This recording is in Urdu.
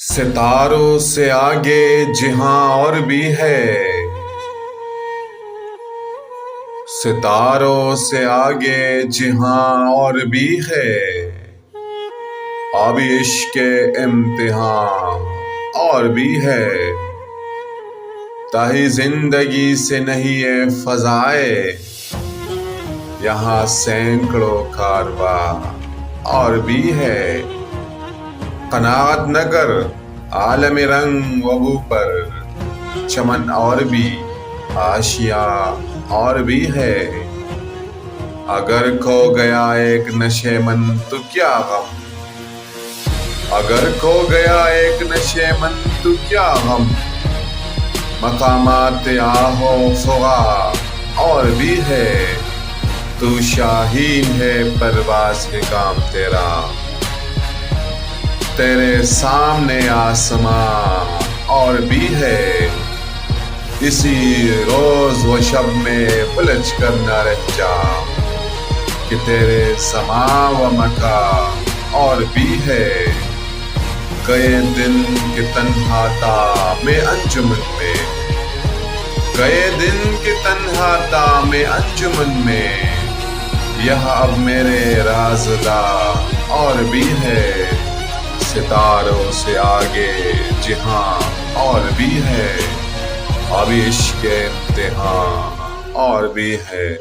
ستاروں سے آگے جہاں اور بھی ہے، ستاروں سے آگے جہاں اور بھی ہے، اب عشق امتحان اور بھی ہے۔ تہی زندگی سے نہیں ہے فضائے، یہاں سینکڑوں کارواں اور بھی ہے۔ قناعت نگر عالم رنگ و بو پر چمن اور بھی آشیاں اور بھی ہے۔ اگر کھو گیا ایک نشے من تو کیا غم، اگر کھو گیا ایک نشے من تو کیا غم، مقامات آہ و فغاں اور بھی ہے۔ تو شاہین ہے پرواز کے کام تیرا، تیرے سامنے آسمان اور بھی ہے۔ اسی روز و شب میں الجھ کر نہ رہ جا کہ تیرے زمان و مکان اور بھی ہے۔ گئے دن کے تنہا تام انجمن میں، گئے دن کے تنہا تام انجمن میں، یہاں اب میرے رازداں اور بھی ہے۔ ستاروں سے آگے جہاں اور بھی ہے، اب عشق امتحان اور بھی ہے۔